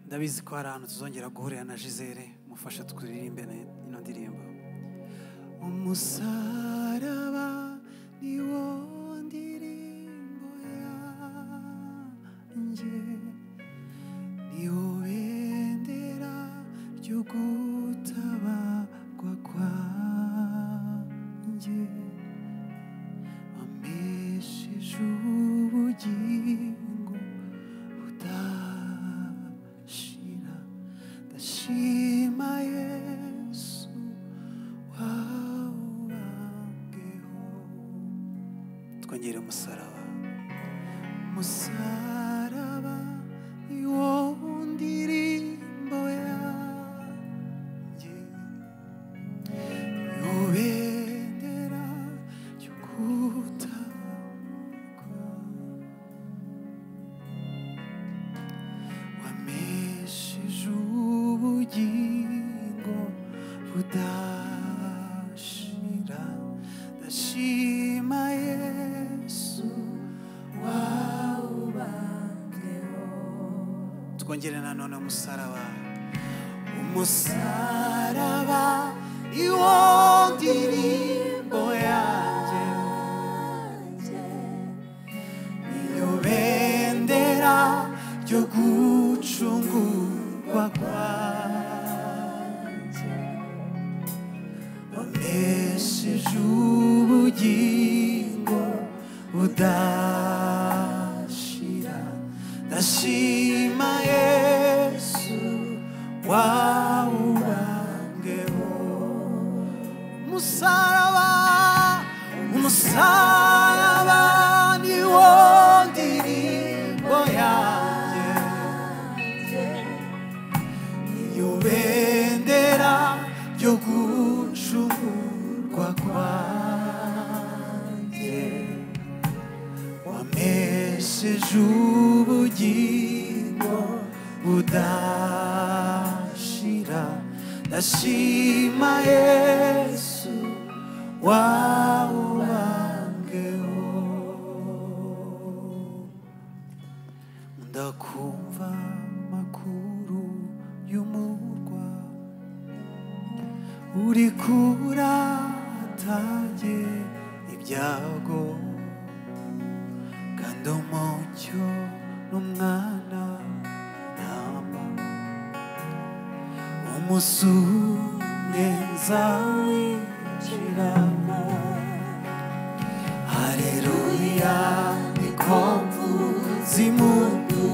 ndabizi ko hari ahantu tuzongera guhurira na Gisele mufasha twiririmbe ino ndirimbo. Umusaraba niwo ndirimbo yanjye, niwo bendera ryo gutabarwa kwanjye, wampesheje ubugingo budashira, ndashima Yesu wawubambeho. Twongere umusaraba. Umusaraba niwo ndirimbo yanjye, niwo bendera ryo gutabarwa, wampesheje ubugingo budashira, ndashima Yesu wawubambeho. Twongere nanone umusaraba. Umusaraba niwo ndirimbo yanjye, niyo bendera ryo gucungurwa kwanjye, wampesheje ubugingo budashira, ndashima Yesu wawubambeho. Umusaraba, umusaraba niwo ndirimbo yanjye, niyo bendera ryo gucungurwa kwanjye, wampesheje ubugingo budashira, ndashima Yesu wawubambeho. Ndakumva amakuru y'umurwa uri kuratange ibyago, kandi umucyo n'umwana ntama, umunsi umwe nzawinjiramo. Haleluya, niko mvuza impundu,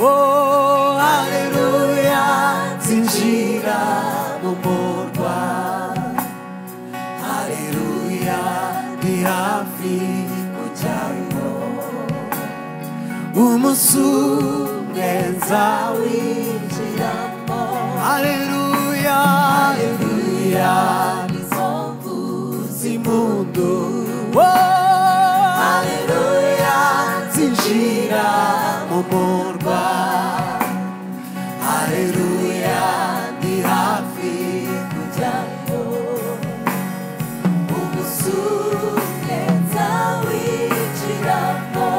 oh haleluya, zinjira mu murwa. Haleluya, ndi hafi kujyayo, umunsi umwe nzawinjiramo. Haleluya, haleluya, nizo mvuza impundu, oh haleluya, zinjira mu murwa. Haleluya, ndi hafi kujyayo, umunsi umwe nzawinjiramo.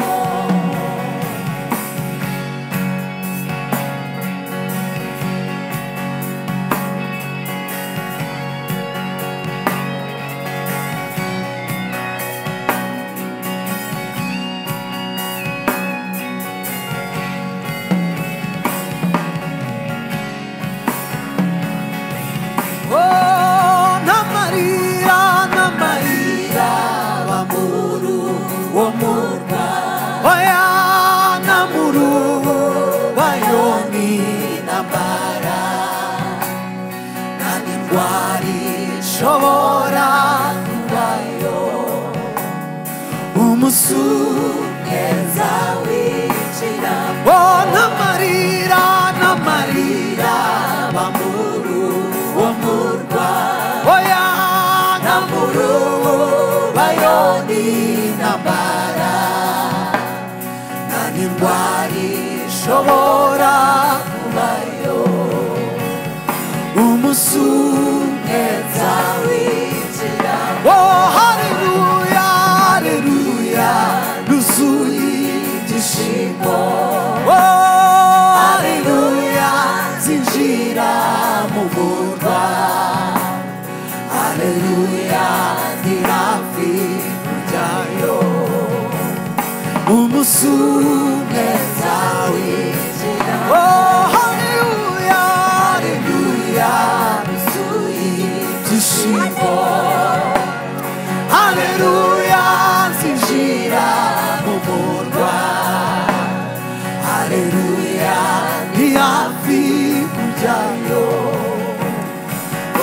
Shobora kubayo, umunsi umwe nzawinjiramo. Oh n'amarira, n'amarira bamuru wo murwa, oya n'amuru bayoni n'ambara, nta n'indwara ishobora kubayo, umunsi umwe nzawinjiramo. Oh haleluya, haleluya, nuzuye ibyishimo. Oh haleluya, umusumwe nzawinjira. Oh haleluya haleluya nuzuye ibyishimo. Haleluya nzinjira mu murwa. Haleluya ni hafi kujyayo.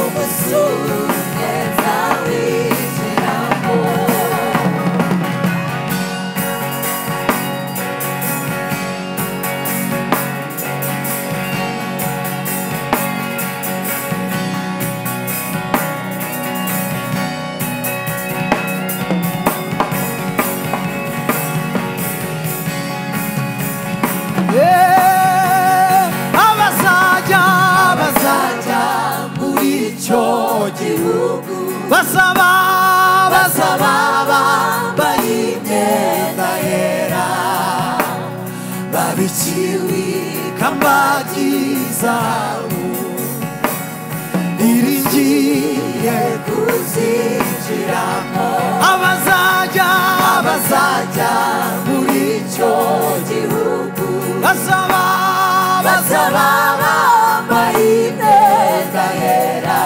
Umusumwe nzawinjiramo. Basaba bambaye imyenda yera, babikiwe ikamba ry'izahabu, biringiye kuzinjiramo. Abazajya muri icyo gihugu basaba bambaye imyenda yera,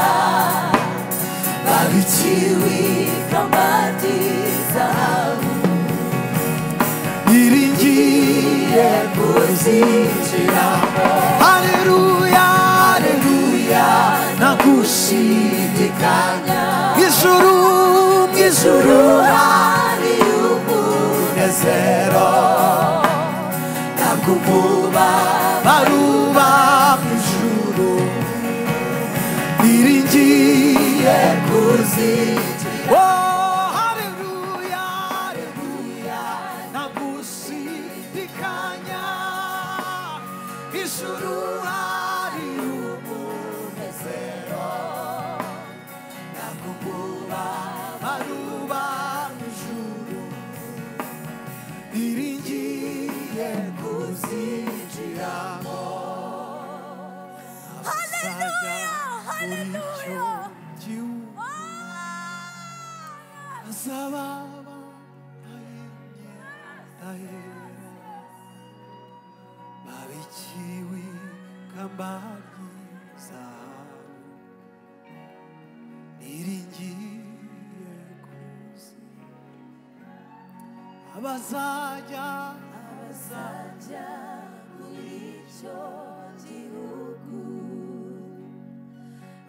babikiwe ikamba ry'izahabu, biringiye kuzinjiramo. Haleluya haleluya nta gushidikanya. Mw'ijuru hari umunezero, ntabwo baruba mw'ijuru, biringiye kuzinjira. Oh haleluya haleluya nta gushidikanya. Ijuru hari umunezero, ntabwo baruba mw'ijuru, biringiye kuzinjiramo. Haleluya haleluya basaba babikiwe ikamba ry'izahabu, biringiye kuzinjiramo. Abazajya muri icyo gihugu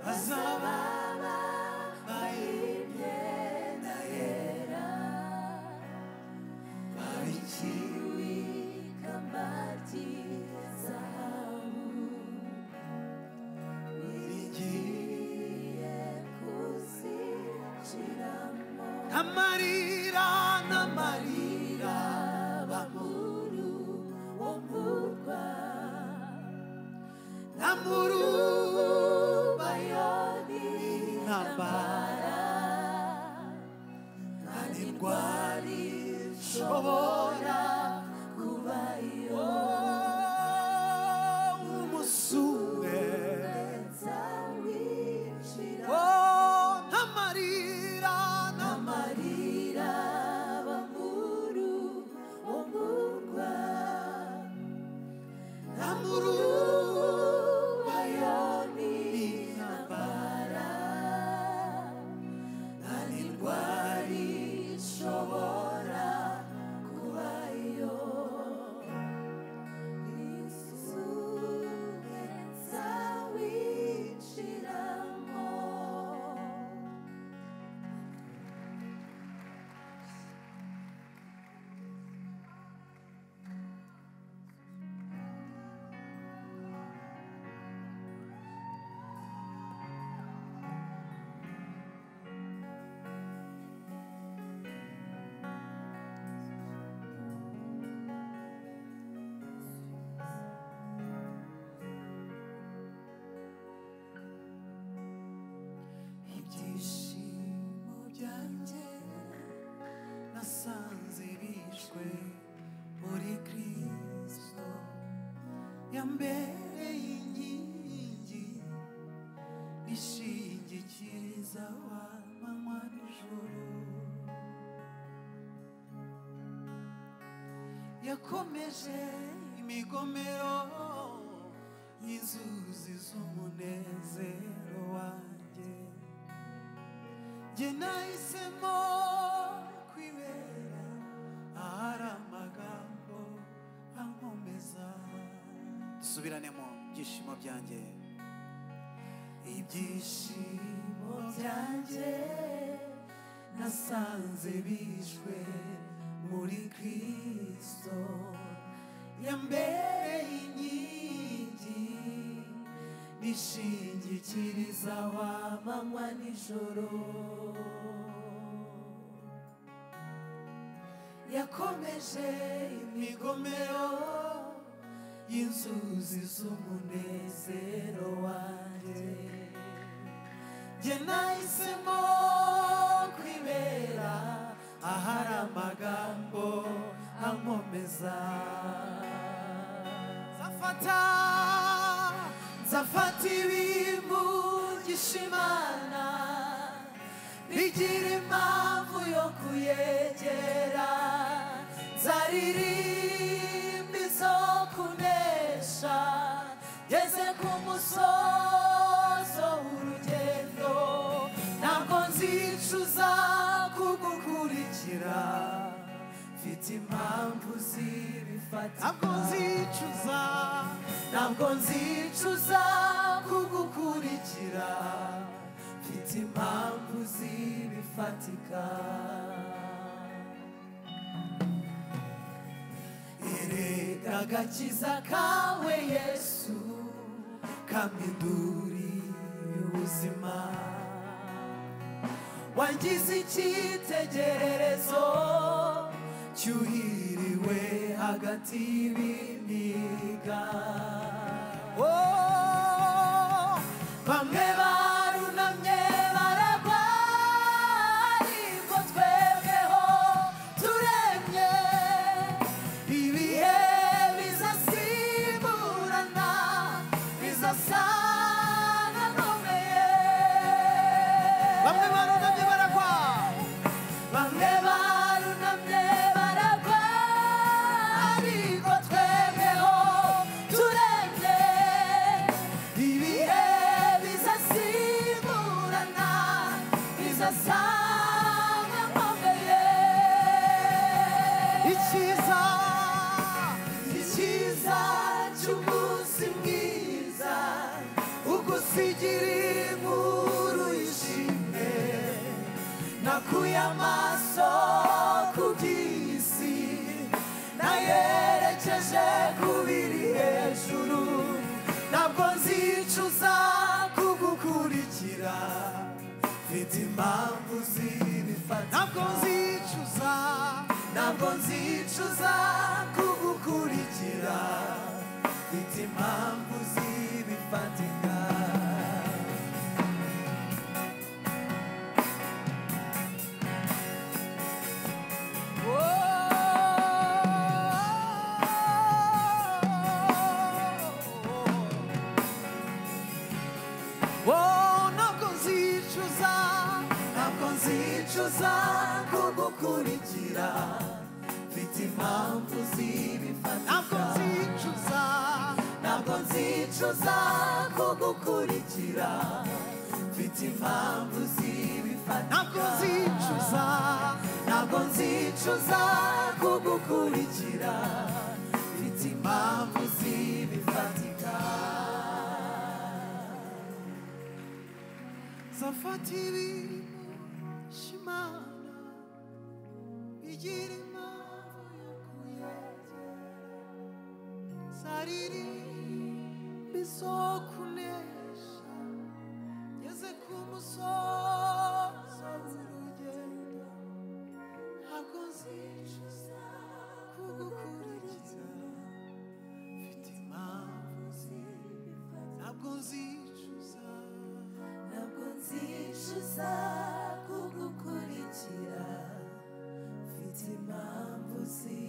bazaba bambaye imyenda yera, babikiwe ikamba ry'izahabu, biringiye kuzinjiramo. N'amarira bamuru wo murwa, n'amuru bayoni ntambara, nta n'indwara ishobora kubayo. Umusumwe nzawinjira. N'amarira bamuru wo murwa, n'amuru bayoni ntambara, nta n'indwara ishobora kubayo. Umusumwe nzawinjiramo. Ibyishimo byanjye nasanze bishwe muri Kristo, yambereye inkingi ishingikiriza amanywa n'ijoro. yakomeje imigomero y'inzuzi z'umunezero wanjye. Jye nahisemo kwibera ahari amagambo ankomeza. Dusubiranemo ibyishimo byanjye. Ibyishimo byanjye nasanze bishwe muri Kristo, yambereye inkingi nishingikiriza w'amanywa n'ijoro. Yakomeje imigomero y'inzuzi z'umunezero wanjye. Jye nahisemo kwibera ahari amagambo ankomeza. Nzafata ibimugisha Imana, bigira impamvu yo kuyegera. Nzaririmba izo kunesha, ngeze ku musozo w'urugendo. Ntabwo nzicuza kugukurikira, mfite impamvu zibifata. Ntabwo nzicuza kugukurikira, mfite impamvu zibifatika. Erega agakiza kawe Yesu kampinduriye ubuzima. Wangize icyitegererezo cyuhiriwe hagati y'ibiniga. Bamwe barunamye baragwa, ariko twebweho turemye. Ibihe bizasimburana, bizasana nkomeye. Bamwe barunamye baragwa, bamwe barunamye baragwa, ariko twebweho turemye. Ibihe bizasimburana, bizasana nkomeye. Icyiza cy'umunsi mwiza ugusigira inkuru yishimye. Nakuye amaso ku by'isi, nayerekeje ku biri hejuru. Ntabwo nzicuza kugukurikira, mfite impamvu zibifata. Ntabwo nzicuza kugukurikira, mfite impamvu zibifatika. Ntabwo nzicuza kugukurikira, mfite impamvu zibifatika. Ntabwo nzicuza kugukurikira, mfite impamvu zibifatika. Ntabwo nzicuza kugukurikira, mfite impamvu zibifatika. Nzafata ibimugisha Imana, bigira impamvu yo kuyegera. Nzaririmba izo kunesha, ngeze ku musozo w'urugendo. Ntabwo nzicuza kugukurikira, mfite impamvu zibifatika. Ntabwo nzicuza kugukurikira, mfite impamvu zibifatika.